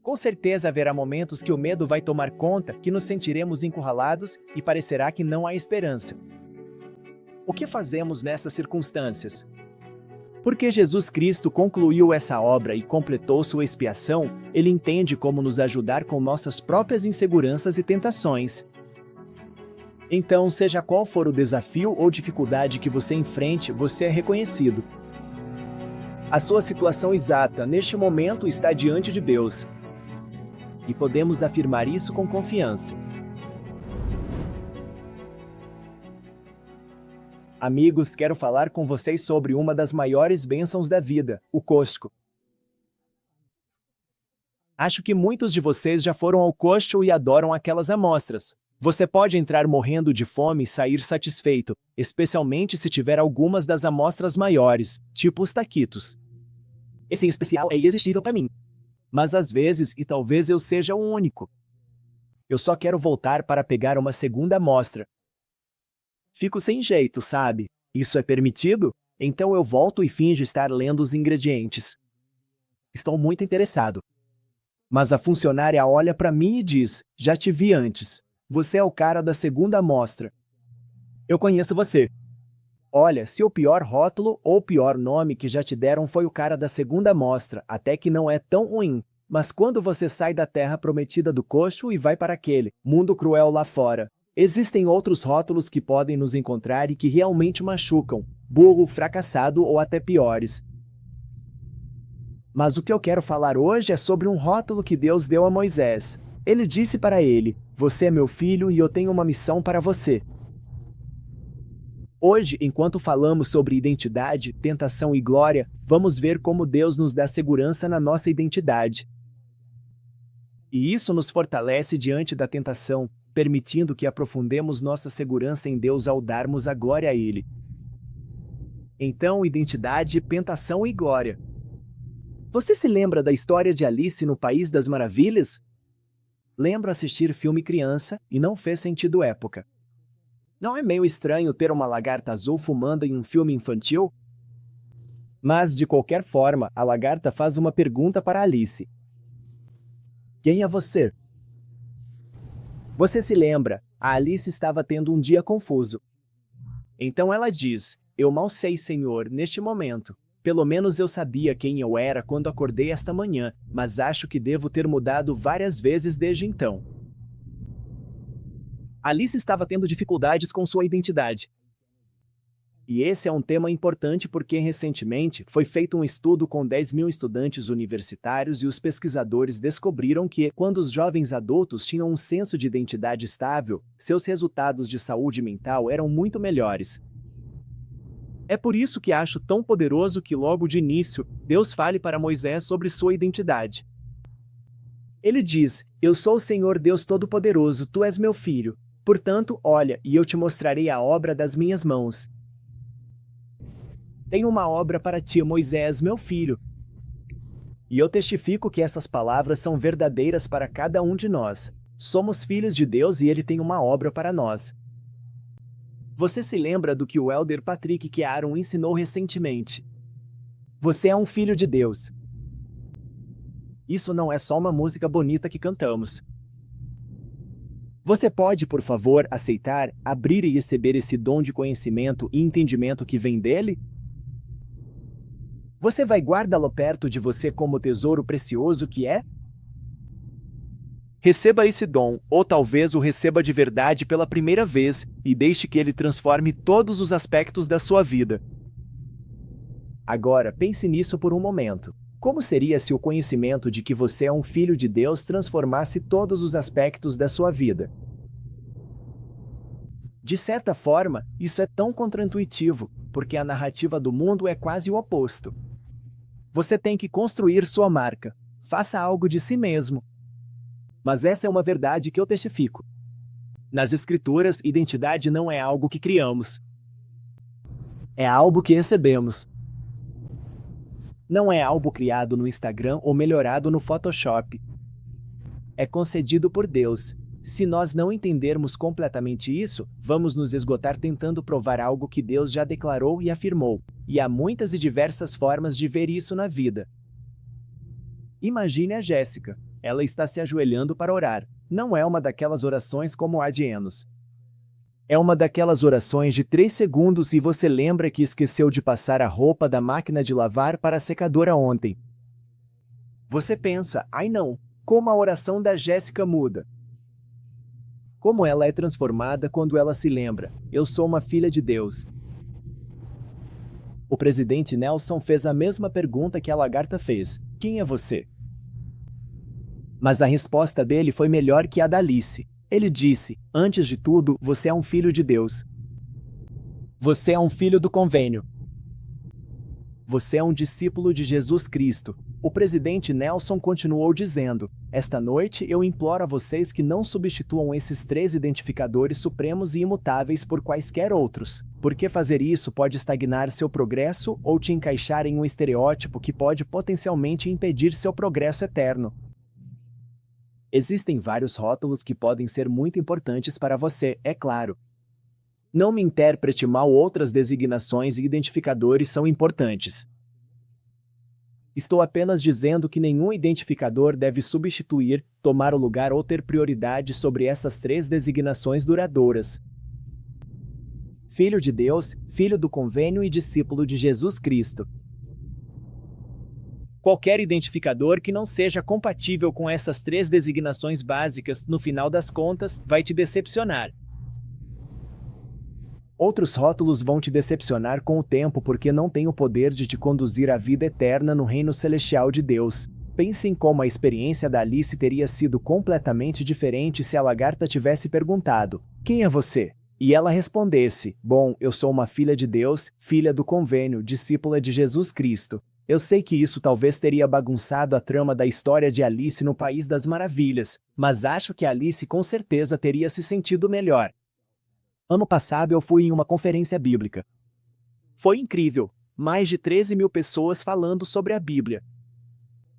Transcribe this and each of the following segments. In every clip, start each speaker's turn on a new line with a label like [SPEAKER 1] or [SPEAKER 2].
[SPEAKER 1] Com certeza haverá momentos que o medo vai tomar conta, que nos sentiremos encurralados e parecerá que não há esperança. O que fazemos nessas circunstâncias? Porque Jesus Cristo concluiu essa obra e completou sua expiação, ele entende como nos ajudar com nossas próprias inseguranças e tentações. Então, seja qual for o desafio ou dificuldade que você enfrente, você é reconhecido. A sua situação exata neste momento está diante de Deus. E podemos afirmar isso com confiança. Amigos, quero falar com vocês sobre uma das maiores bênçãos da vida, o Costco. Acho que muitos de vocês já foram ao Costco e adoram aquelas amostras. Você pode entrar morrendo de fome e sair satisfeito, especialmente se tiver algumas das amostras maiores, tipo os taquitos. Esse em especial é irresistível para mim. Mas às vezes, e talvez eu seja o único, eu só quero voltar para pegar uma segunda amostra. Fico sem jeito, sabe? Isso é permitido? Então eu volto e finjo estar lendo os ingredientes. Estou muito interessado. Mas a funcionária olha para mim e diz: já te vi antes. Você é o cara da segunda amostra. Eu conheço você. Olha, se o pior rótulo ou pior nome que já te deram foi o cara da segunda amostra, até que não é tão ruim. Mas quando você sai da terra prometida do Costco e vai para aquele mundo cruel lá fora, existem outros rótulos que podem nos encontrar e que realmente machucam, burro, fracassado ou até piores. Mas o que eu quero falar hoje é sobre um rótulo que Deus deu a Moisés. Ele disse para ele: você é meu filho e eu tenho uma missão para você. Hoje, enquanto falamos sobre identidade, tentação e glória, vamos ver como Deus nos dá segurança na nossa identidade. E isso nos fortalece diante da tentação, permitindo que aprofundemos nossa segurança em Deus ao darmos a glória a Ele. Então, identidade, tentação e glória. Você se lembra da história de Alice no País das Maravilhas? Lembro assistir filme criança e não fez sentido época. Não é meio estranho ter uma lagarta azul fumando em um filme infantil? Mas, de qualquer forma, a lagarta faz uma pergunta para Alice. Quem é você? Você se lembra, a Alice estava tendo um dia confuso. Então ela diz: eu mal sei, Senhor, neste momento. Pelo menos eu sabia quem eu era quando acordei esta manhã, mas acho que devo ter mudado várias vezes desde então. Alice estava tendo dificuldades com sua identidade. E esse é um tema importante porque recentemente foi feito um estudo com 10.000 estudantes universitários e os pesquisadores descobriram que, quando os jovens adultos tinham um senso de identidade estável, seus resultados de saúde mental eram muito melhores. É por isso que acho tão poderoso que logo de início, Deus fale para Moisés sobre sua identidade. Ele diz: eu sou o Senhor Deus Todo-Poderoso, tu és meu filho. Portanto, olha, e eu te mostrarei a obra das minhas mãos. Tenho uma obra para ti, Moisés, meu filho. E eu testifico que essas palavras são verdadeiras para cada um de nós. Somos filhos de Deus e Ele tem uma obra para nós. Você se lembra do que o Elder Patrick Kearon ensinou recentemente? Você é um filho de Deus. Isso não é só uma música bonita que cantamos. Você pode, por favor, aceitar, abrir e receber esse dom de conhecimento e entendimento que vem dele? Você vai guardá-lo perto de você como tesouro precioso que é? Receba esse dom, ou talvez o receba de verdade pela primeira vez, e deixe que ele transforme todos os aspectos da sua vida. Agora, pense nisso por um momento. Como seria se o conhecimento de que você é um filho de Deus transformasse todos os aspectos da sua vida? De certa forma, isso é tão contraintuitivo, porque a narrativa do mundo é quase o oposto. Você tem que construir sua marca. Faça algo de si mesmo. Mas essa é uma verdade que eu testifico. Nas Escrituras, identidade não é algo que criamos. É algo que recebemos. Não é algo criado no Instagram ou melhorado no Photoshop. É concedido por Deus. Se nós não entendermos completamente isso, vamos nos esgotar tentando provar algo que Deus já declarou e afirmou. E há muitas e diversas formas de ver isso na vida. Imagine a Jéssica. Ela está se ajoelhando para orar. Não é uma daquelas orações como a de Enos. É uma daquelas orações de 3 segundos e você lembra que esqueceu de passar a roupa da máquina de lavar para a secadora ontem. Você pensa, ai não, como a oração da Jéssica muda. Como ela é transformada quando ela se lembra, eu sou uma filha de Deus. O presidente Nelson fez a mesma pergunta que a lagarta fez, quem é você? Mas a resposta dele foi melhor que a da Alice. Ele disse, antes de tudo, você é um filho de Deus. Você é um filho do convênio. Você é um discípulo de Jesus Cristo. O presidente Nelson continuou dizendo, esta noite eu imploro a vocês que não substituam esses 3 identificadores supremos e imutáveis por quaisquer outros, porque fazer isso pode estagnar seu progresso ou te encaixar em um estereótipo que pode potencialmente impedir seu progresso eterno. Existem vários rótulos que podem ser muito importantes para você, é claro. Não me interprete mal, outras designações e identificadores são importantes. Estou apenas dizendo que nenhum identificador deve substituir, tomar o lugar ou ter prioridade sobre essas 3 designações duradouras. Filho de Deus, filho do convênio e discípulo de Jesus Cristo. Qualquer identificador que não seja compatível com essas 3 designações básicas, no final das contas, vai te decepcionar. Outros rótulos vão te decepcionar com o tempo porque não têm o poder de te conduzir à vida eterna no reino celestial de Deus. Pense em como a experiência da Alice teria sido completamente diferente se a lagarta tivesse perguntado, quem é você? E ela respondesse, bom, eu sou uma filha de Deus, filha do convênio, discípula de Jesus Cristo. Eu sei que isso talvez teria bagunçado a trama da história de Alice no País das Maravilhas, mas acho que Alice com certeza teria se sentido melhor. Ano passado eu fui em uma conferência bíblica. Foi incrível, mais de 13.000 pessoas falando sobre a Bíblia.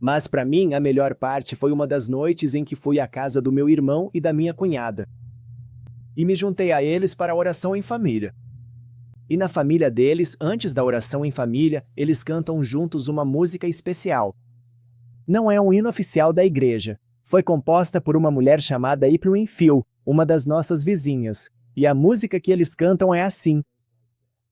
[SPEAKER 1] Mas para mim a melhor parte foi uma das noites em que fui à casa do meu irmão e da minha cunhada. E me juntei a eles para a oração em família. E na família deles, antes da oração em família, eles cantam juntos uma música especial. Não é um hino oficial da igreja. Foi composta por uma mulher chamada April Phil, uma das nossas vizinhas. E a música que eles cantam é assim.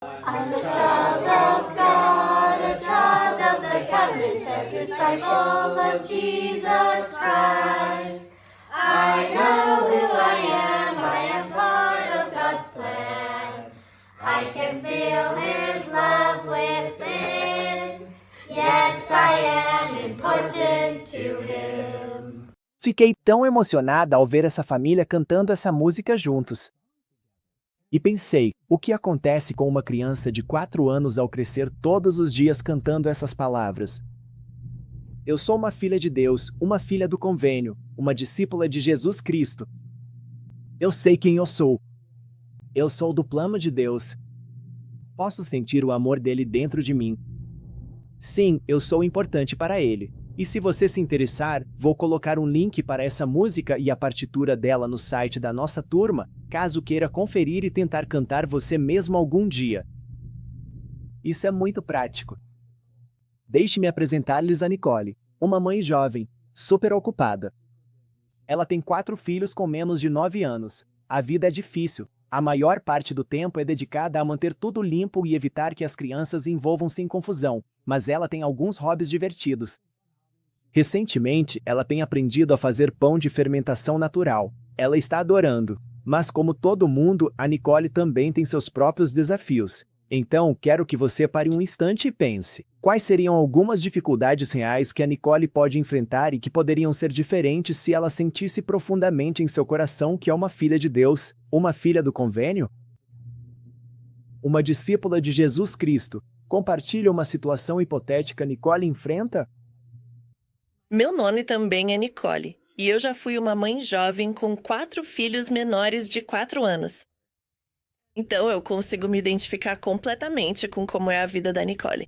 [SPEAKER 2] I'm a child of God, a child of the covenant, a disciple of Jesus Christ. I know who I am part of God's plan. I can feel His love within. Yes, I am important to Him.
[SPEAKER 1] Fiquei tão emocionada ao ver essa família cantando essa música juntos. E pensei, o que acontece com uma criança de 4 anos ao crescer todos os dias cantando essas palavras? Eu sou uma filha de Deus, uma filha do convênio, uma discípula de Jesus Cristo. Eu sei quem eu sou. Eu sou do plano de Deus. Posso sentir o amor dele dentro de mim. Sim, eu sou importante para ele. E se você se interessar, vou colocar um link para essa música e a partitura dela no site da nossa turma, caso queira conferir e tentar cantar você mesmo algum dia. Isso é muito prático. Deixe-me apresentar-lhes a Nicole, uma mãe jovem, super ocupada. Ela tem 4 filhos com menos de 9 anos. A vida é difícil. A maior parte do tempo é dedicada a manter tudo limpo e evitar que as crianças envolvam-se em confusão, mas ela tem alguns hobbies divertidos. Recentemente, ela tem aprendido a fazer pão de fermentação natural. Ela está adorando. Mas como todo mundo, a Nicole também tem seus próprios desafios. Então, quero que você pare um instante e pense. Quais seriam algumas dificuldades reais que a Nicole pode enfrentar e que poderiam ser diferentes se ela sentisse profundamente em seu coração que é uma filha de Deus, uma filha do convênio? Uma discípula de Jesus Cristo. Compartilha uma situação hipotética Nicole enfrenta?
[SPEAKER 3] Meu nome também é Nicole, e eu já fui uma mãe jovem com 4 filhos menores de 4 anos. Então eu consigo me identificar completamente com como é a vida da Nicole.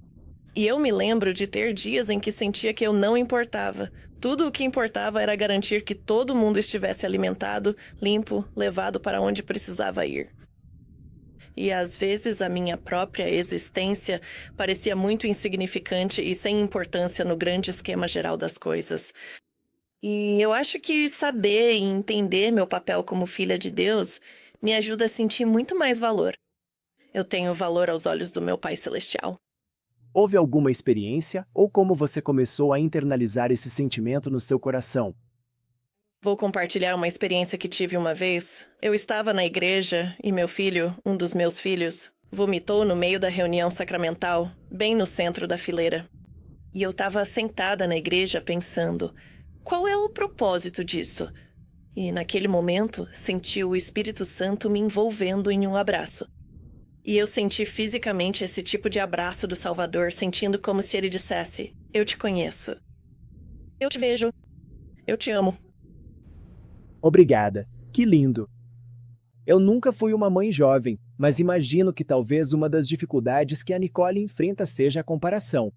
[SPEAKER 3] E eu me lembro de ter dias em que sentia que eu não importava. Tudo o que importava era garantir que todo mundo estivesse alimentado, limpo, levado para onde precisava ir. E às vezes a minha própria existência parecia muito insignificante e sem importância no grande esquema geral das coisas. E eu acho que saber e entender meu papel como filha de Deus me ajuda a sentir muito mais valor. Eu tenho valor aos olhos do meu Pai Celestial.
[SPEAKER 1] Houve alguma experiência ou como você começou a internalizar esse sentimento no seu coração?
[SPEAKER 3] Vou compartilhar uma experiência que tive uma vez. Eu estava na igreja e meu filho, um dos meus filhos, vomitou no meio da reunião sacramental, bem no centro da fileira. E eu estava sentada na igreja pensando, qual é o propósito disso? E naquele momento, senti o Espírito Santo me envolvendo em um abraço. E eu senti fisicamente esse tipo de abraço do Salvador, sentindo como se ele dissesse, eu te conheço. Eu te vejo. Eu te amo.
[SPEAKER 1] Obrigada. Que lindo. Eu nunca fui uma mãe jovem, mas imagino que talvez uma das dificuldades que a Nicole enfrenta seja a comparação.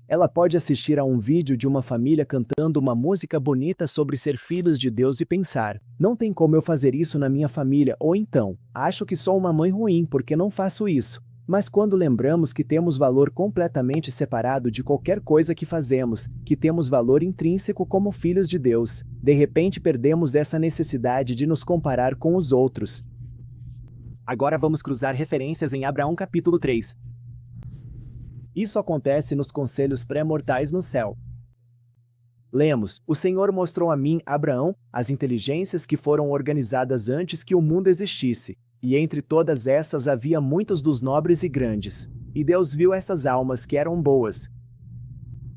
[SPEAKER 1] Ela pode assistir a um vídeo de uma família cantando uma música bonita sobre ser filhos de Deus e pensar, não tem como eu fazer isso na minha família, ou então, acho que sou uma mãe ruim porque não faço isso. Mas quando lembramos que temos valor completamente separado de qualquer coisa que fazemos, que temos valor intrínseco como filhos de Deus, de repente perdemos essa necessidade de nos comparar com os outros. Agora vamos cruzar referências em Abraão capítulo 3. Isso acontece nos conselhos pré-mortais no céu. Lemos, o Senhor mostrou a mim, Abraão, as inteligências que foram organizadas antes que o mundo existisse. E entre todas essas havia muitos dos nobres e grandes. E Deus viu essas almas que eram boas.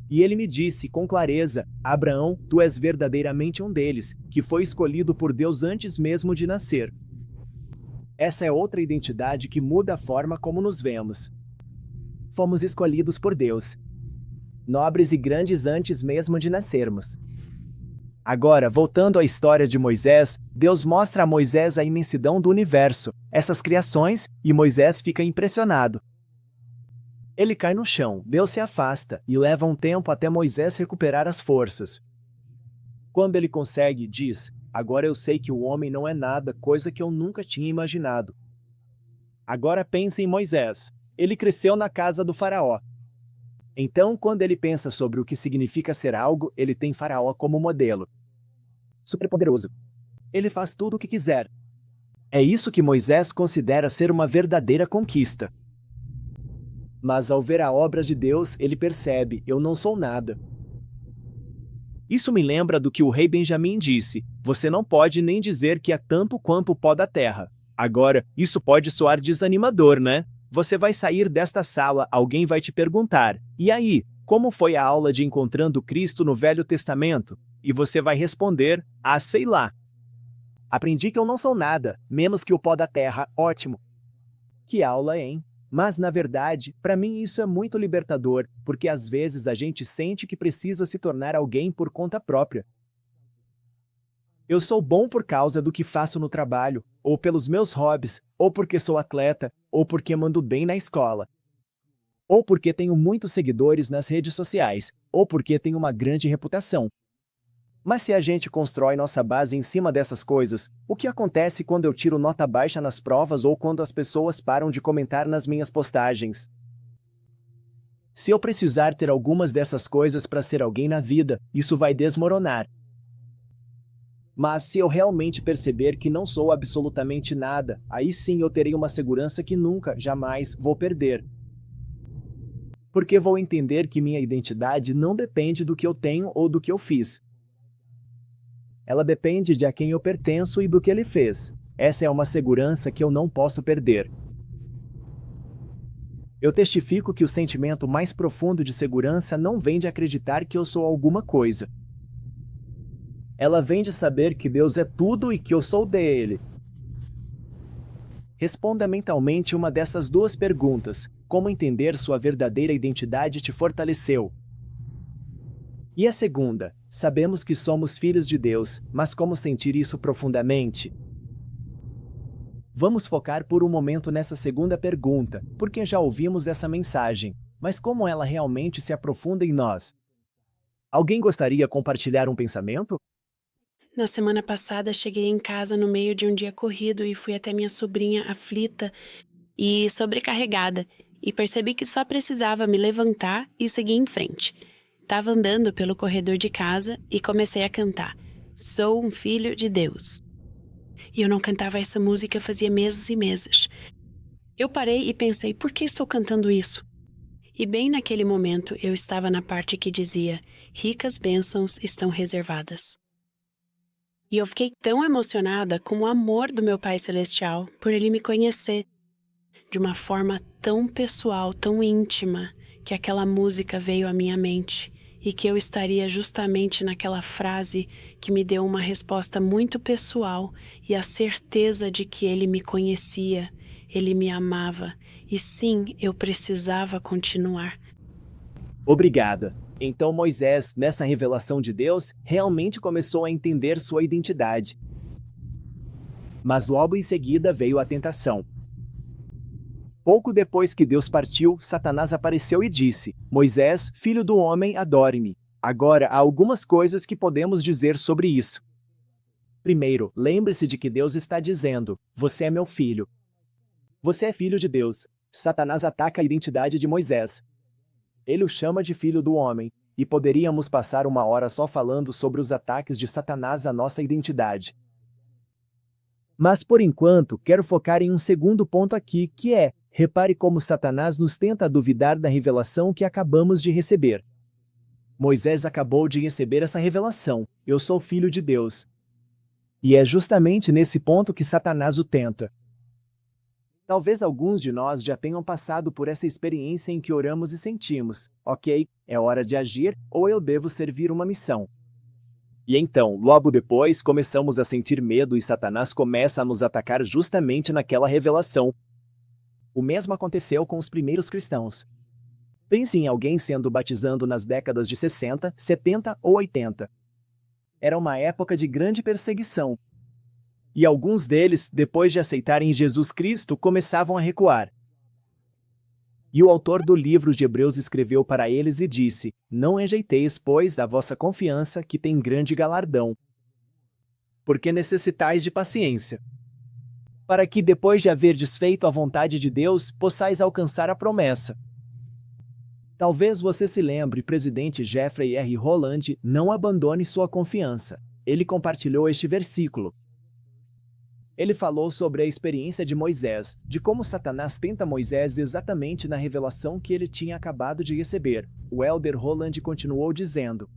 [SPEAKER 1] E ele me disse com clareza, Abraão, tu és verdadeiramente um deles, que foi escolhido por Deus antes mesmo de nascer. Essa é outra identidade que muda a forma como nos vemos. Fomos escolhidos por Deus. Nobres e grandes antes mesmo de nascermos. Agora, voltando à história de Moisés, Deus mostra a Moisés a imensidão do universo, essas criações, e Moisés fica impressionado. Ele cai no chão, Deus se afasta, e leva um tempo até Moisés recuperar as forças. Quando ele consegue, diz, agora eu sei que o homem não é nada, coisa que eu nunca tinha imaginado. Agora pense em Moisés. Ele cresceu na casa do faraó. Então, quando ele pensa sobre o que significa ser algo, ele tem faraó como modelo. Superpoderoso. Ele faz tudo o que quiser. É isso que Moisés considera ser uma verdadeira conquista. Mas ao ver a obra de Deus, ele percebe, eu não sou nada. Isso me lembra do que o rei Benjamim disse, você não pode nem dizer que é tanto quanto o pó da terra. Agora, isso pode soar desanimador, né? Você vai sair desta sala, alguém vai te perguntar, e aí, como foi a aula de Encontrando Cristo no Velho Testamento? E você vai responder, sei lá. Aprendi que eu não sou nada, menos que o pó da terra, ótimo. Que aula, hein? Mas, na verdade, para mim isso é muito libertador, porque às vezes a gente sente que precisa se tornar alguém por conta própria. Eu sou bom por causa do que faço no trabalho, ou pelos meus hobbies, ou porque sou atleta, ou porque mando bem na escola. Ou porque tenho muitos seguidores nas redes sociais, ou porque tenho uma grande reputação. Mas se a gente constrói nossa base em cima dessas coisas, o que acontece quando eu tiro nota baixa nas provas ou quando as pessoas param de comentar nas minhas postagens? Se eu precisar ter algumas dessas coisas para ser alguém na vida, isso vai desmoronar. Mas se eu realmente perceber que não sou absolutamente nada, aí sim eu terei uma segurança que nunca, jamais, vou perder. Porque vou entender que minha identidade não depende do que eu tenho ou do que eu fiz. Ela depende de a quem eu pertenço e do que ele fez. Essa é uma segurança que eu não posso perder. Eu testifico que o sentimento mais profundo de segurança não vem de acreditar que eu sou alguma coisa. Ela vem de saber que Deus é tudo e que eu sou dele. Responda mentalmente uma dessas duas perguntas. Como entender sua verdadeira identidade te fortaleceu? E a segunda, sabemos que somos filhos de Deus, mas como sentir isso profundamente? Vamos focar por um momento nessa segunda pergunta, porque já ouvimos essa mensagem, mas como ela realmente se aprofunda em nós? Alguém gostaria de compartilhar um pensamento?
[SPEAKER 4] Na semana passada, cheguei em casa no meio de um dia corrido e fui até minha sobrinha aflita e sobrecarregada, e percebi que só precisava me levantar e seguir em frente. Tava andando pelo corredor de casa e comecei a cantar: Sou um filho de Deus. E eu não cantava essa música fazia meses e meses. Eu parei e pensei, por que estou cantando isso? E bem naquele momento eu estava na parte que dizia: ricas bênçãos estão reservadas. E eu fiquei tão emocionada com o amor do meu Pai Celestial por Ele me conhecer de uma forma tão pessoal, tão íntima, que aquela música veio à minha mente e que eu estaria justamente naquela frase que me deu uma resposta muito pessoal e a certeza de que Ele me conhecia, Ele me amava e sim, eu precisava continuar.
[SPEAKER 1] Obrigada. Então Moisés, nessa revelação de Deus, realmente começou a entender sua identidade. Mas logo em seguida veio a tentação. Pouco depois que Deus partiu, Satanás apareceu e disse: Moisés, filho do homem, adore-me. Agora, há algumas coisas que podemos dizer sobre isso. Primeiro, lembre-se de que Deus está dizendo: você é meu filho. Você é filho de Deus. Satanás ataca a identidade de Moisés. Ele o chama de filho do homem, e poderíamos passar uma hora só falando sobre os ataques de Satanás à nossa identidade. Mas por enquanto, quero focar em um segundo ponto aqui, que é: repare como Satanás nos tenta duvidar da revelação que acabamos de receber. Moisés acabou de receber essa revelação: eu sou filho de Deus. E é justamente nesse ponto que Satanás o tenta. Talvez alguns de nós já tenham passado por essa experiência em que oramos e sentimos: ok, é hora de agir, ou eu devo servir uma missão. E então, logo depois, começamos a sentir medo e Satanás começa a nos atacar justamente naquela revelação. O mesmo aconteceu com os primeiros cristãos. Pense em alguém sendo batizado nas décadas de 60, 70 ou 80. Era uma época de grande perseguição. E alguns deles, depois de aceitarem Jesus Cristo, começavam a recuar. E o autor do livro de Hebreus escreveu para eles e disse: não rejeiteis, pois, da vossa confiança, que tem grande galardão. Porque necessitais de paciência, para que, depois de haver desfeito a vontade de Deus, possais alcançar a promessa. Talvez você se lembre, presidente Jeffrey R. Holland, não abandone sua confiança. Ele compartilhou este versículo. Ele falou sobre a experiência de Moisés, de como Satanás tenta Moisés exatamente na revelação que ele tinha acabado de receber. O elder Holland continuou dizendo: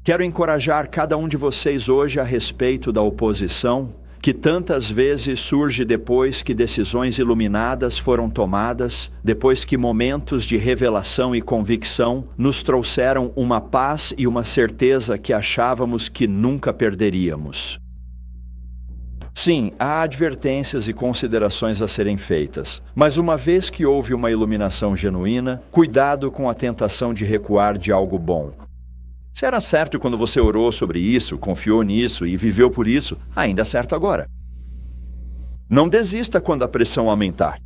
[SPEAKER 5] quero encorajar cada um de vocês hoje a respeito da oposição, que tantas vezes surge depois que decisões iluminadas foram tomadas, depois que momentos de revelação e convicção nos trouxeram uma paz e uma certeza que achávamos que nunca perderíamos. Sim, há advertências e considerações a serem feitas, mas uma vez que houve uma iluminação genuína, cuidado com a tentação de recuar de algo bom. Se era certo quando você orou sobre isso, confiou nisso e viveu por isso, ainda é certo agora. Não desista quando a pressão aumentar.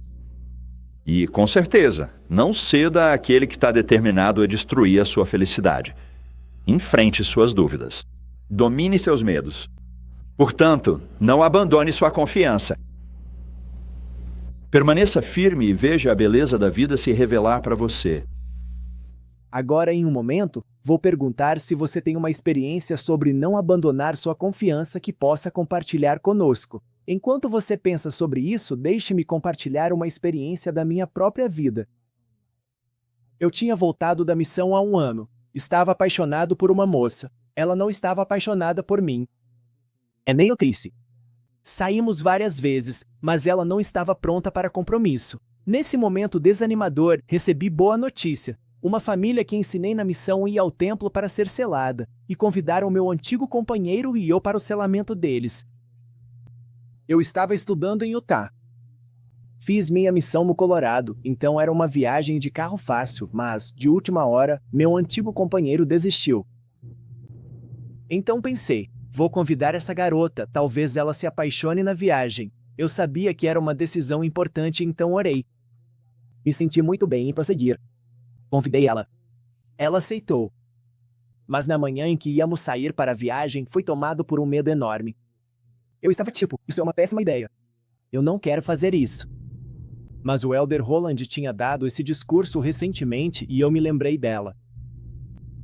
[SPEAKER 5] E, com certeza, não ceda àquele que está determinado a destruir a sua felicidade. Enfrente suas dúvidas. Domine seus medos. Portanto, não abandone sua confiança. Permaneça firme e veja a beleza da vida se revelar para você.
[SPEAKER 1] Agora, em um momento, vou perguntar se você tem uma experiência sobre não abandonar sua confiança que possa compartilhar conosco. Enquanto você pensa sobre isso, deixe-me compartilhar uma experiência da minha própria vida. Eu tinha voltado da missão há um ano. Estava apaixonado por uma moça. Ela não estava apaixonada por mim. É nem eu, Chrissy. Saímos várias vezes, mas ela não estava pronta para compromisso. Nesse momento desanimador, recebi boa notícia. Uma família que ensinei na missão ia ao templo para ser selada, e convidaram meu antigo companheiro e eu para o selamento deles. Eu estava estudando em Utah. Fiz minha missão no Colorado, então era uma viagem de carro fácil, mas, de última hora, meu antigo companheiro desistiu. Então pensei: vou convidar essa garota, talvez ela se apaixone na viagem. Eu sabia que era uma decisão importante, então orei. Me senti muito bem em prosseguir. Convidei ela. Ela aceitou. Mas na manhã em que íamos sair para a viagem, fui tomado por um medo enorme. Eu estava tipo: isso é uma péssima ideia. Eu não quero fazer isso. Mas o elder Holland tinha dado esse discurso recentemente e eu me lembrei dela.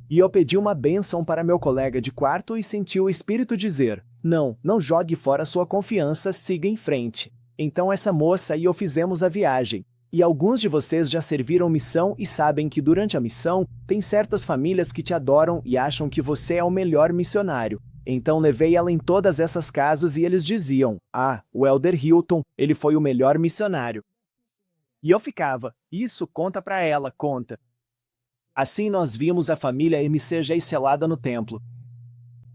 [SPEAKER 1] E eu pedi uma bênção para meu colega de quarto e senti o Espírito dizer: não jogue fora sua confiança, siga em frente. Então essa moça e eu fizemos a viagem. E alguns de vocês já serviram missão e sabem que durante a missão, tem certas famílias que te adoram e acham que você é o melhor missionário. Então levei ela em todas essas casas e eles diziam: o Elder Hilton, ele foi o melhor missionário. E eu ficava: isso, conta pra ela, conta. Assim nós vimos a família MCG selada no templo.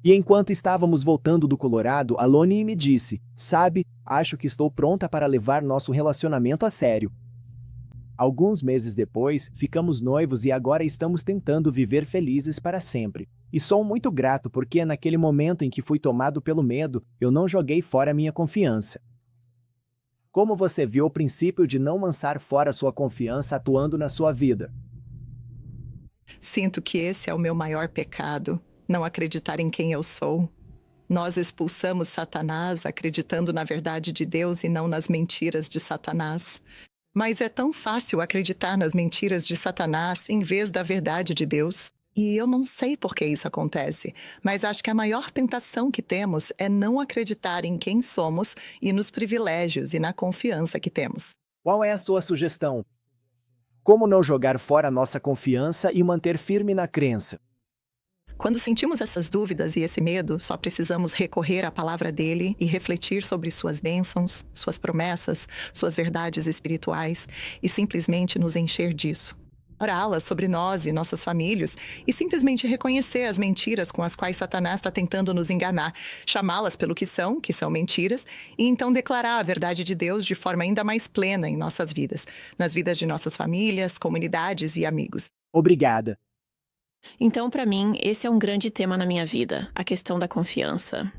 [SPEAKER 1] E enquanto estávamos voltando do Colorado, a Lonnie me disse: sabe, acho que estou pronta para levar nosso relacionamento a sério. Alguns meses depois, ficamos noivos e agora estamos tentando viver felizes para sempre. E sou muito grato porque naquele momento em que fui tomado pelo medo, eu não joguei fora minha confiança. Como você viu o princípio de não lançar fora sua confiança atuando na sua vida?
[SPEAKER 6] Sinto que esse é o meu maior pecado, não acreditar em quem eu sou. Nós expulsamos Satanás acreditando na verdade de Deus e não nas mentiras de Satanás. Mas é tão fácil acreditar nas mentiras de Satanás em vez da verdade de Deus. E eu não sei por que isso acontece, mas acho que a maior tentação que temos é não acreditar em quem somos e nos privilégios e na confiança que temos.
[SPEAKER 1] Qual é a sua sugestão? Como não jogar fora nossa confiança e manter firme na crença?
[SPEAKER 6] Quando sentimos essas dúvidas e esse medo, só precisamos recorrer à palavra dele e refletir sobre suas bênçãos, suas promessas, suas verdades espirituais e simplesmente nos encher disso. Orá-las sobre nós e nossas famílias e simplesmente reconhecer as mentiras com as quais Satanás está tentando nos enganar, chamá-las pelo que são mentiras, e então declarar a verdade de Deus de forma ainda mais plena em nossas vidas, nas vidas de nossas famílias, comunidades e amigos.
[SPEAKER 1] Obrigada.
[SPEAKER 7] Então, para mim, esse é um grande tema na minha vida, a questão da confiança.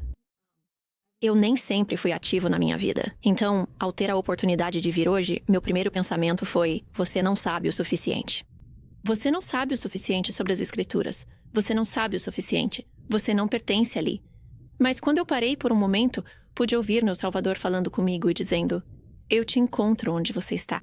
[SPEAKER 7] Eu nem sempre fui ativo na minha vida. Então, ao ter a oportunidade de vir hoje, meu primeiro pensamento foi: você não sabe o suficiente. Você não sabe o suficiente sobre as Escrituras. Você não sabe o suficiente. Você não pertence ali. Mas quando eu parei por um momento, pude ouvir meu Salvador falando comigo e dizendo: eu te encontro onde você está.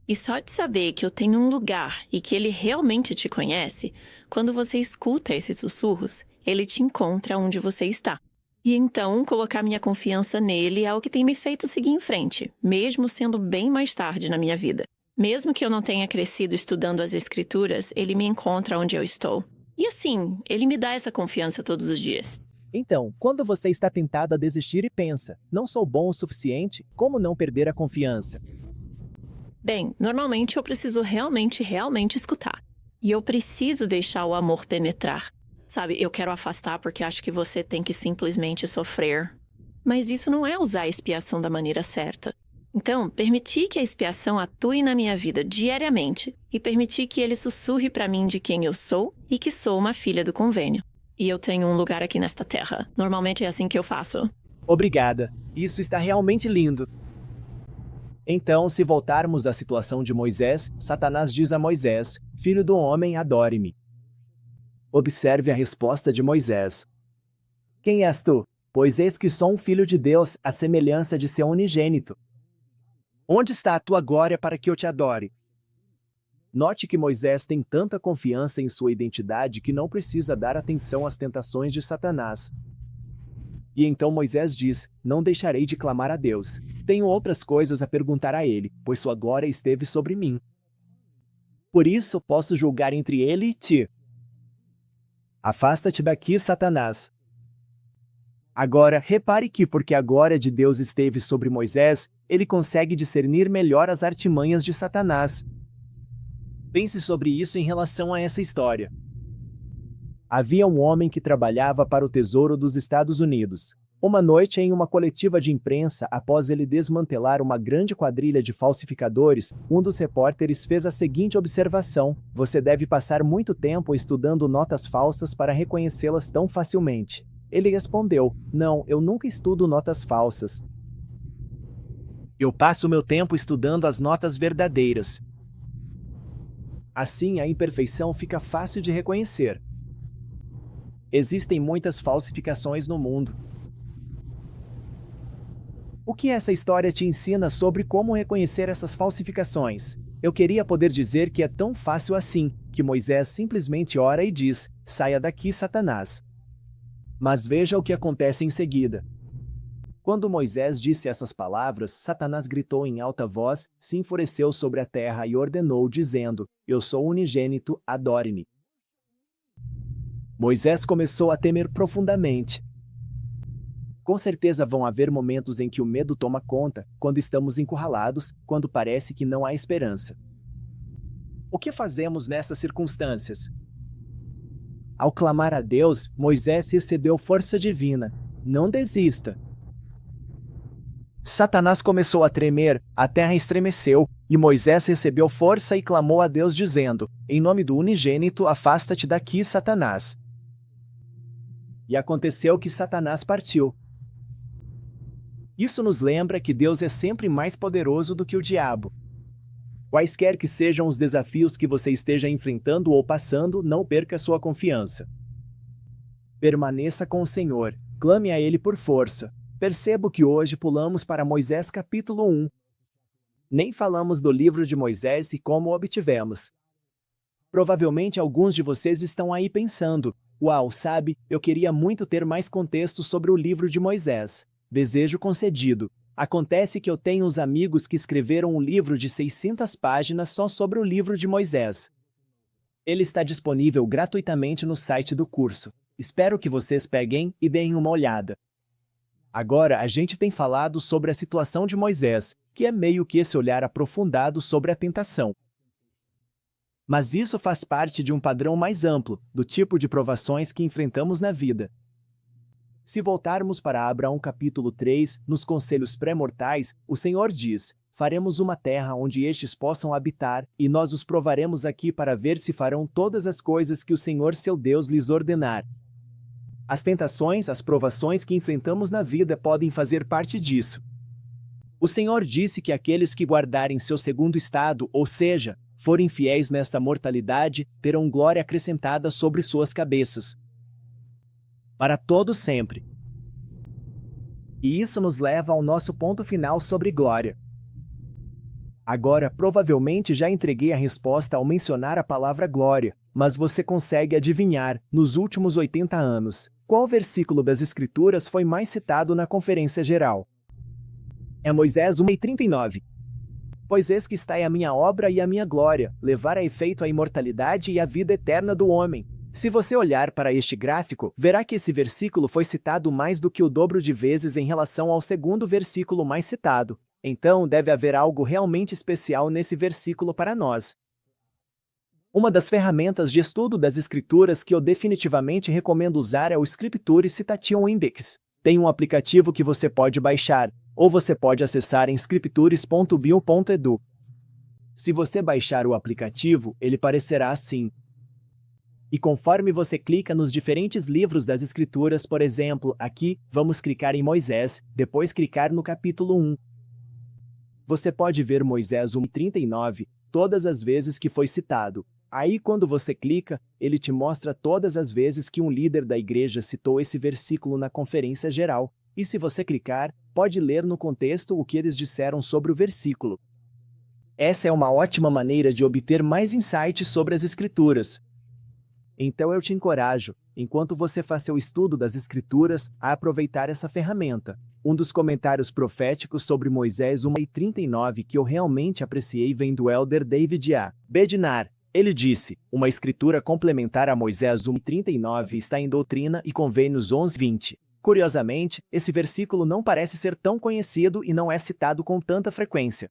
[SPEAKER 7] E só de saber que eu tenho um lugar e que ele realmente te conhece, quando você escuta esses sussurros, ele te encontra onde você está. E então, colocar minha confiança nele é o que tem me feito seguir em frente, mesmo sendo bem mais tarde na minha vida. Mesmo que eu não tenha crescido estudando as Escrituras, ele me encontra onde eu estou. E assim, ele me dá essa confiança todos os dias.
[SPEAKER 1] Então, quando você está tentado a desistir e pensa: não sou bom o suficiente, como não perder a confiança?
[SPEAKER 7] Bem, normalmente eu preciso realmente escutar. E eu preciso deixar o amor penetrar. Sabe, eu quero afastar porque acho que você tem que simplesmente sofrer. Mas isso não é usar a expiação da maneira certa. Então, permitir que a expiação atue na minha vida diariamente e permitir que ele sussurre para mim de quem eu sou e que sou uma filha do convênio. E eu tenho um lugar aqui nesta terra. Normalmente é assim que eu faço.
[SPEAKER 1] Obrigada. Isso está realmente lindo. Então, se voltarmos à situação de Moisés, Satanás diz a Moisés: filho do homem, adore-me. Observe a resposta de Moisés: quem és tu? Pois eis que sou um filho de Deus, à semelhança de seu unigênito. Onde está a tua glória para que eu te adore? Note que Moisés tem tanta confiança em sua identidade que não precisa dar atenção às tentações de Satanás. E então Moisés diz: não deixarei de clamar a Deus. Tenho outras coisas a perguntar a ele, pois sua glória esteve sobre mim. Por isso posso julgar entre ele e ti. Afasta-te daqui, Satanás. Agora, repare que porque a glória de Deus esteve sobre Moisés, ele consegue discernir melhor as artimanhas de Satanás. Pense sobre isso em relação a essa história. Havia um homem que trabalhava para o Tesouro dos Estados Unidos. Uma noite, em uma coletiva de imprensa, após ele desmantelar uma grande quadrilha de falsificadores, um dos repórteres fez a seguinte observação: você deve passar muito tempo estudando notas falsas para reconhecê-las tão facilmente. Ele respondeu: não, eu nunca estudo notas falsas. Eu passo meu tempo estudando as notas verdadeiras. Assim, a imperfeição fica fácil de reconhecer. Existem muitas falsificações no mundo. O que essa história te ensina sobre como reconhecer essas falsificações? Eu queria poder dizer que é tão fácil assim, que Moisés simplesmente ora e diz: "Saia daqui, Satanás." Mas veja o que acontece em seguida. Quando Moisés disse essas palavras, Satanás gritou em alta voz, se enfureceu sobre a terra e ordenou, dizendo: "Eu sou unigênito, adore-me." Moisés começou a temer profundamente. Com certeza vão haver momentos em que o medo toma conta, quando estamos encurralados, quando parece que não há esperança. O que fazemos nessas circunstâncias? Ao clamar a Deus, Moisés recebeu força divina. Não desista. Satanás começou a tremer, a terra estremeceu, e Moisés recebeu força e clamou a Deus dizendo: "Em nome do unigênito, afasta-te daqui, Satanás." E aconteceu que Satanás partiu. Isso nos lembra que Deus é sempre mais poderoso do que o diabo. Quaisquer que sejam os desafios que você esteja enfrentando ou passando, não perca sua confiança. Permaneça com o Senhor, clame a Ele por força. Percebo que hoje pulamos para Moisés capítulo 1. Nem falamos do livro de Moisés e como o obtivemos. Provavelmente alguns de vocês estão aí pensando: "Uau, sabe, eu queria muito ter mais contexto sobre o livro de Moisés." Desejo concedido. Acontece que eu tenho uns amigos que escreveram um livro de 600 páginas só sobre o livro de Moisés. Ele está disponível gratuitamente no site do curso. Espero que vocês peguem e deem uma olhada. Agora a gente tem falado sobre a situação de Moisés, que é meio que esse olhar aprofundado sobre a tentação. Mas isso faz parte de um padrão mais amplo, do tipo de provações que enfrentamos na vida. Se voltarmos para Abraão capítulo 3, nos conselhos pré-mortais, o Senhor diz: "Faremos uma terra onde estes possam habitar, e nós os provaremos aqui para ver se farão todas as coisas que o Senhor seu Deus lhes ordenar." As tentações, as provações que enfrentamos na vida podem fazer parte disso. O Senhor disse que aqueles que guardarem seu segundo estado, ou seja, forem fiéis nesta mortalidade, terão glória acrescentada sobre suas cabeças. Para todo sempre. E isso nos leva ao nosso ponto final sobre glória. Agora, provavelmente já entreguei a resposta ao mencionar a palavra glória, mas você consegue adivinhar, nos últimos 80 anos, qual versículo das Escrituras foi mais citado na Conferência Geral? É Moisés 1:39. "Pois eis que está aí a minha obra e a minha glória, levar a efeito a imortalidade e a vida eterna do homem." Se você olhar para este gráfico, verá que esse versículo foi citado mais do que o dobro de vezes em relação ao segundo versículo mais citado. Então, deve haver algo realmente especial nesse versículo para nós. Uma das ferramentas de estudo das Escrituras que eu definitivamente recomendo usar é o Scripture Citation Index. Tem um aplicativo que você pode baixar, ou você pode acessar em scriptures.bio.edu. Se você baixar o aplicativo, ele parecerá assim. E conforme você clica nos diferentes livros das Escrituras, por exemplo, aqui, vamos clicar em Moisés, depois clicar no capítulo 1. Você pode ver Moisés 1:39, todas as vezes que foi citado. Aí quando você clica, ele te mostra todas as vezes que um líder da igreja citou esse versículo na conferência geral. E se você clicar, pode ler no contexto o que eles disseram sobre o versículo. Essa é uma ótima maneira de obter mais insights sobre as Escrituras. Então eu te encorajo, enquanto você faz seu estudo das Escrituras, a aproveitar essa ferramenta. Um dos comentários proféticos sobre Moisés 1:39 que eu realmente apreciei vem do elder David A. Bednar. Ele disse: "Uma escritura complementar a Moisés 1:39 está em Doutrina e Convênios 11:20. Curiosamente, esse versículo não parece ser tão conhecido e não é citado com tanta frequência.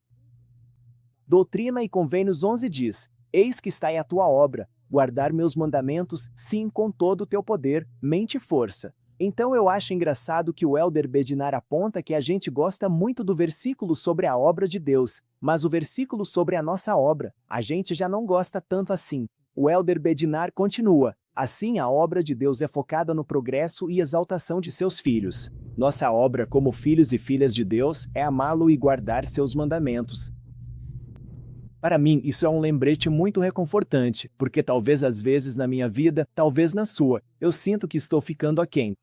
[SPEAKER 1] Doutrina e Convênios 11 diz: "Eis que está aí a tua obra, guardar meus mandamentos, sim, com todo o teu poder, mente e força." Então eu acho engraçado que o elder Bednar aponta que a gente gosta muito do versículo sobre a obra de Deus, mas o versículo sobre a nossa obra, a gente já não gosta tanto assim. O elder Bednar continua: "Assim a obra de Deus é focada no progresso e exaltação de seus filhos. Nossa obra como filhos e filhas de Deus é amá-lo e guardar seus mandamentos." Para mim, isso é um lembrete muito reconfortante, porque talvez às vezes na minha vida, talvez na sua, eu sinto que estou ficando aquém.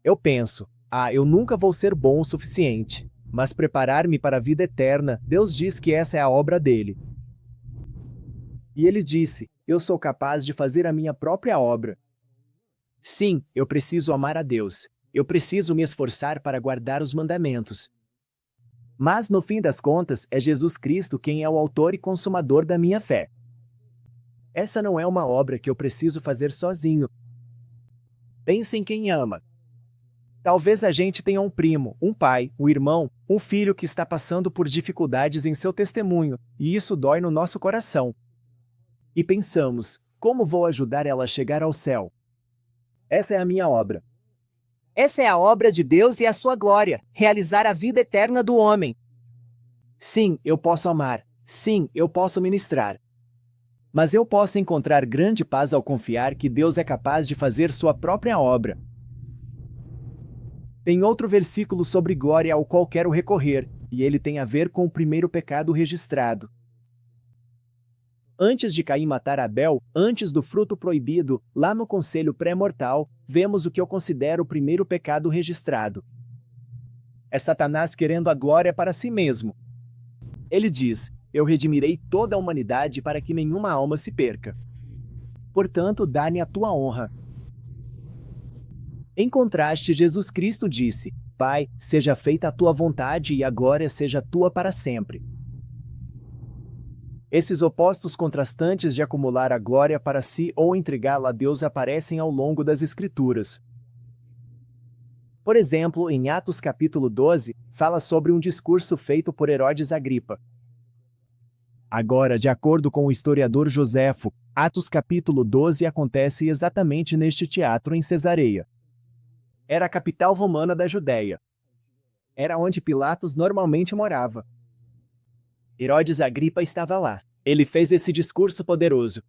[SPEAKER 1] Eu penso: eu nunca vou ser bom o suficiente. Mas preparar-me para a vida eterna, Deus diz que essa é a obra dele. E ele disse: eu sou capaz de fazer a minha própria obra. Sim, eu preciso amar a Deus. Eu preciso me esforçar para guardar os mandamentos. Mas, no fim das contas, é Jesus Cristo quem é o autor e consumador da minha fé. Essa não é uma obra que eu preciso fazer sozinho. Pense em quem ama. Talvez a gente tenha um primo, um pai, um irmão, um filho que está passando por dificuldades em seu testemunho, e isso dói no nosso coração. E pensamos, como vou ajudar ela a chegar ao céu? Essa é a minha obra. Essa é a obra de Deus e a sua glória, realizar a vida eterna do homem. Sim, eu posso amar. Sim, eu posso ministrar. Mas eu posso encontrar grande paz ao confiar que Deus é capaz de fazer sua própria obra. Tem outro versículo sobre glória ao qual quero recorrer, e ele tem a ver com o primeiro pecado registrado. Antes de Caim matar Abel, antes do fruto proibido, lá no conselho pré-mortal, vemos o que eu considero o primeiro pecado registrado. É Satanás querendo a glória para si mesmo. Ele diz: eu redimirei toda a humanidade para que nenhuma alma se perca. Portanto, dá-me a tua honra. Em contraste, Jesus Cristo disse: Pai, seja feita a tua vontade e a glória seja tua para sempre. Esses opostos contrastantes de acumular a glória para si ou entregá-la a Deus aparecem ao longo das Escrituras. Por exemplo, em Atos capítulo 12, fala sobre um discurso feito por Herodes Agripa. Agora, de acordo com o historiador Joséfo, Atos capítulo 12 acontece exatamente neste teatro em Cesareia. Era a capital romana da Judéia. Era onde Pilatos normalmente morava. Herodes Agripa estava lá. Ele fez esse discurso poderoso.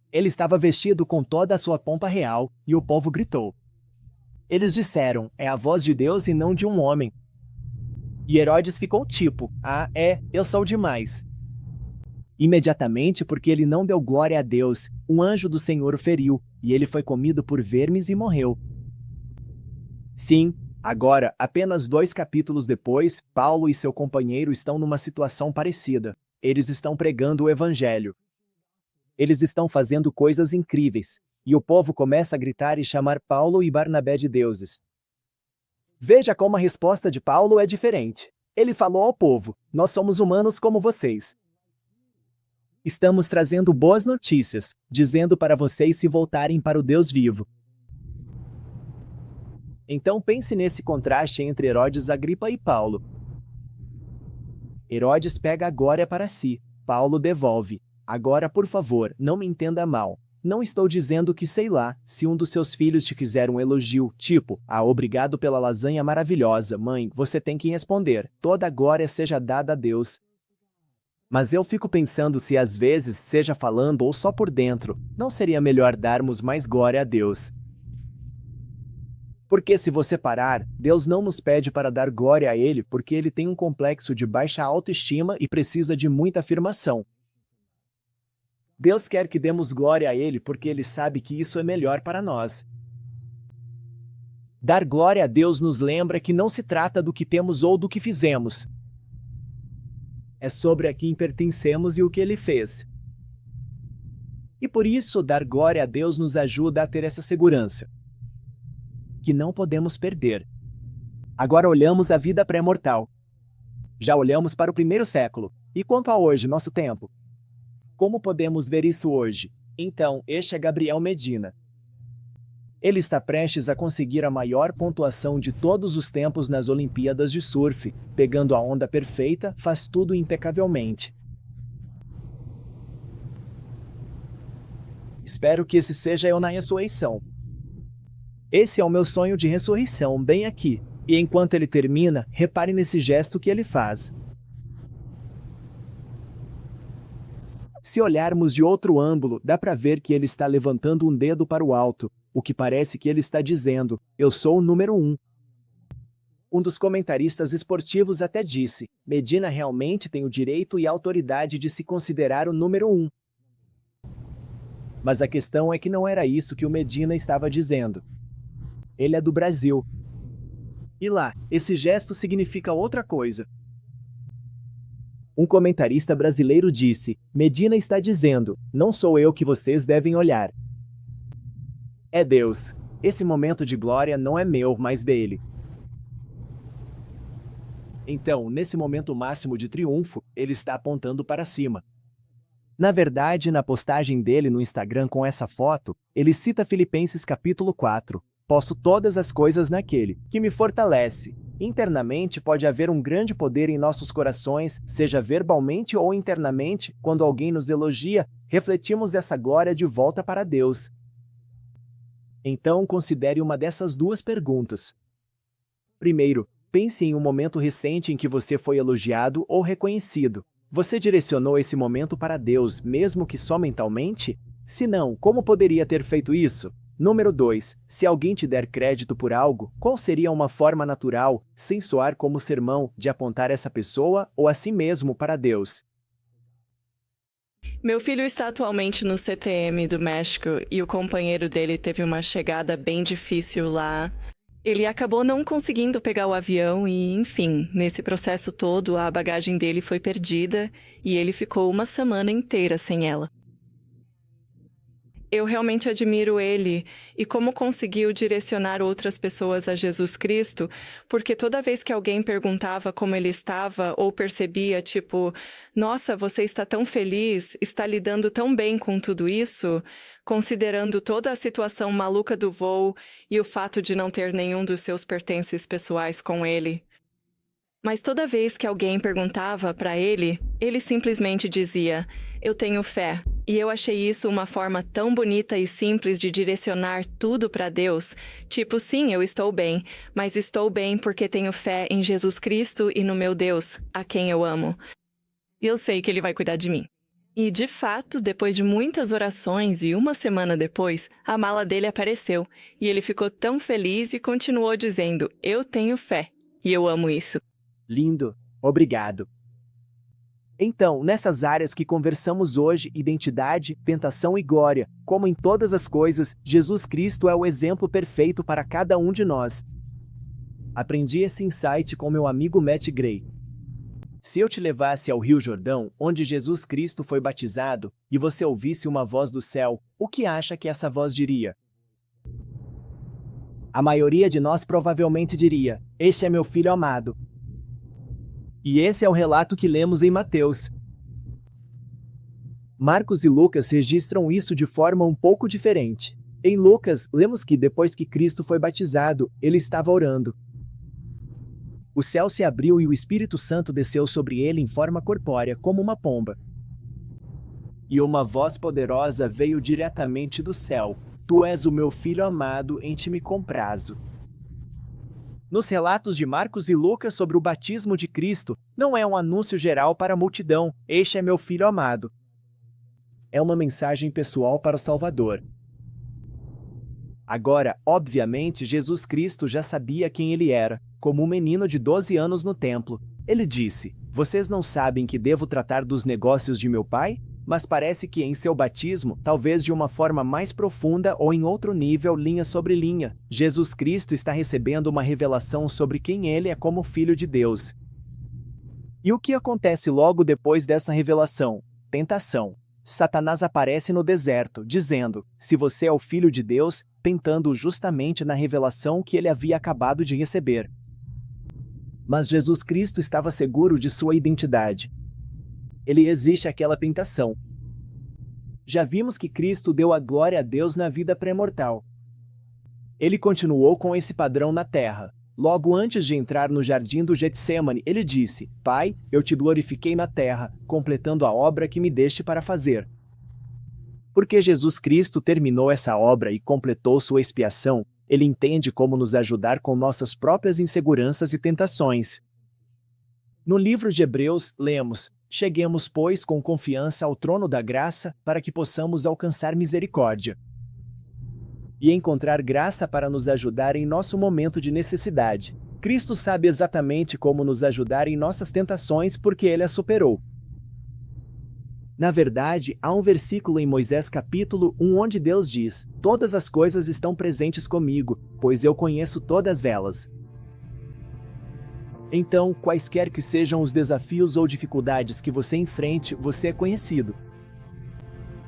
[SPEAKER 1] Ele estava vestido com toda a sua pompa real, e o povo gritou. Eles disseram: é a voz de Deus e não de um homem. E Herodes ficou tipo: eu sou demais. Imediatamente, porque ele não deu glória a Deus, um anjo do Senhor o feriu, e ele foi comido por vermes e morreu. Sim, agora, apenas 2 capítulos depois, Paulo e seu companheiro estão numa situação parecida. Eles estão pregando o Evangelho. Eles estão fazendo coisas incríveis, e o povo começa a gritar e chamar Paulo e Barnabé de deuses. Veja como a resposta de Paulo é diferente. Ele falou ao povo: nós somos humanos como vocês. Estamos trazendo boas notícias, dizendo para vocês se voltarem para o Deus vivo. Então pense nesse contraste entre Herodes Agripa e Paulo. Herodes pega a glória para si, Paulo devolve. Agora, por favor, não me entenda mal. Não estou dizendo que, sei lá, se um dos seus filhos te quiser um elogio, tipo: obrigado pela lasanha maravilhosa, mãe, você tem que responder: toda a glória seja dada a Deus. Mas eu fico pensando se às vezes, seja falando ou só por dentro, não seria melhor darmos mais glória a Deus. Porque se você parar, Deus não nos pede para dar glória a Ele porque Ele tem um complexo de baixa autoestima e precisa de muita afirmação. Deus quer que demos glória a Ele porque Ele sabe que isso é melhor para nós. Dar glória a Deus nos lembra que não se trata do que temos ou do que fizemos. É sobre a quem pertencemos e o que Ele fez. E por isso, dar glória a Deus nos ajuda a ter essa segurança que não podemos perder. Agora olhamos a vida pré-mortal. Já olhamos para o primeiro século. E quanto a hoje, nosso tempo? Como podemos ver isso hoje? Então, este é Gabriel Medina. Ele está prestes a conseguir a maior pontuação de todos os tempos nas Olimpíadas de Surf, pegando a onda perfeita, faz tudo impecavelmente. Espero que esse seja eu na ressurreição. Esse é o meu sonho de ressurreição, bem aqui. E enquanto ele termina, repare nesse gesto que ele faz. Se olharmos de outro ângulo, dá para ver que ele está levantando um dedo para o alto, o que parece que ele está dizendo: eu sou o número 1. Um dos comentaristas esportivos até disse: Medina realmente tem o direito e a autoridade de se considerar o número 1. Mas a questão é que não era isso que o Medina estava dizendo. Ele é do Brasil. E lá, esse gesto significa outra coisa. Um comentarista brasileiro disse: Medina está dizendo, não sou eu que vocês devem olhar. É Deus. Esse momento de glória não é meu, mas dele. Então, nesse momento máximo de triunfo, ele está apontando para cima. Na verdade, na postagem dele no Instagram com essa foto, ele cita Filipenses capítulo 4. Posso todas as coisas naquele que me fortalece. Internamente pode haver um grande poder em nossos corações, seja verbalmente ou internamente, quando alguém nos elogia, refletimos essa glória de volta para Deus. Então, considere uma dessas duas perguntas. Primeiro, pense em um momento recente em que você foi elogiado ou reconhecido. Você direcionou esse momento para Deus, mesmo que só mentalmente? Se não, como poderia ter feito isso? Número 2. Se alguém te der crédito por algo, qual seria uma forma natural, sem soar como sermão, de apontar essa pessoa ou a si mesmo para Deus?
[SPEAKER 8] Meu filho está atualmente no CTM do México e o companheiro dele teve uma chegada bem difícil lá. Ele acabou não conseguindo pegar o avião e, enfim, nesse processo todo a bagagem dele foi perdida e ele ficou uma semana inteira sem ela. Eu realmente admiro ele e como conseguiu direcionar outras pessoas a Jesus Cristo, porque toda vez que alguém perguntava como ele estava ou percebia, tipo, nossa, você está tão feliz, está lidando tão bem com tudo isso, considerando toda a situação maluca do voo e o fato de não ter nenhum dos seus pertences pessoais com ele. Mas toda vez que alguém perguntava para ele simplesmente dizia, eu tenho fé. E eu achei isso uma forma tão bonita e simples de direcionar tudo para Deus. Tipo, sim, eu estou bem, mas estou bem porque tenho fé em Jesus Cristo e no meu Deus, a quem eu amo. E eu sei que Ele vai cuidar de mim. E, de fato, depois de muitas orações e uma semana depois, a mala dele apareceu. E ele ficou tão feliz e continuou dizendo, eu tenho fé. E eu amo isso.
[SPEAKER 1] Lindo. Obrigado. Então, nessas áreas que conversamos hoje, identidade, tentação e glória, como em todas as coisas, Jesus Cristo é o exemplo perfeito para cada um de nós. Aprendi esse insight com meu amigo Matt Gray. Se eu te levasse ao Rio Jordão, onde Jesus Cristo foi batizado, e você ouvisse uma voz do céu, o que acha que essa voz diria? A maioria de nós provavelmente diria, este é meu filho amado. E esse é o relato que lemos em Mateus. Marcos e Lucas registram isso de forma um pouco diferente. Em Lucas, lemos que depois que Cristo foi batizado, ele estava orando. O céu se abriu e o Espírito Santo desceu sobre ele em forma corpórea, como uma pomba. E uma voz poderosa veio diretamente do céu. Tu és o meu filho amado, em ti me comprazo. Nos relatos de Marcos e Lucas sobre o batismo de Cristo, não é um anúncio geral para a multidão, este é meu filho amado. É uma mensagem pessoal para o Salvador. Agora, obviamente, Jesus Cristo já sabia quem ele era, como um menino de 12 anos no templo. Ele disse, vocês não sabem que devo tratar dos negócios de meu pai? Mas parece que em seu batismo, talvez de uma forma mais profunda ou em outro nível, linha sobre linha, Jesus Cristo está recebendo uma revelação sobre quem ele é como Filho de Deus. E o que acontece logo depois dessa revelação? Tentação. Satanás aparece no deserto, dizendo, se você é o Filho de Deus, tentando-o justamente na revelação que ele havia acabado de receber. Mas Jesus Cristo estava seguro de sua identidade. Ele existe aquela tentação. Já vimos que Cristo deu a glória a Deus na vida pré-mortal. Ele continuou com esse padrão na terra. Logo antes de entrar no jardim do Getsêmani, ele disse, Pai, eu te glorifiquei na terra, completando a obra que me deste para fazer. Porque Jesus Cristo terminou essa obra e completou sua expiação, ele entende como nos ajudar com nossas próprias inseguranças e tentações. No livro de Hebreus, lemos, cheguemos, pois, com confiança ao trono da graça, para que possamos alcançar misericórdia e encontrar graça para nos ajudar em nosso momento de necessidade. Cristo sabe exatamente como nos ajudar em nossas tentações porque ele as superou. Na verdade, há um versículo em Moisés capítulo 1 onde Deus diz, todas as coisas estão presentes comigo, pois eu conheço todas elas. Então, quaisquer que sejam os desafios ou dificuldades que você enfrente, você é conhecido.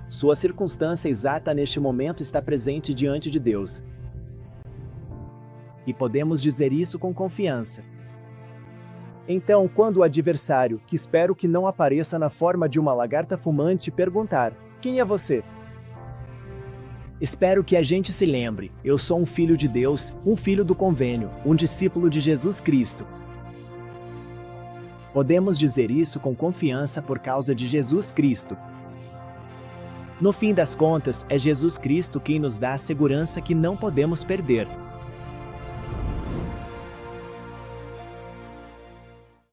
[SPEAKER 1] Sua circunstância exata neste momento está presente diante de Deus. E podemos dizer isso com confiança. Então, quando o adversário, que espero que não apareça na forma de uma lagarta fumante, perguntar: quem é você? Espero que a gente se lembre: eu sou um filho de Deus, um filho do convênio, um discípulo de Jesus Cristo. Podemos dizer isso com confiança por causa de Jesus Cristo. No fim das contas, é Jesus Cristo quem nos dá a segurança que não podemos perder.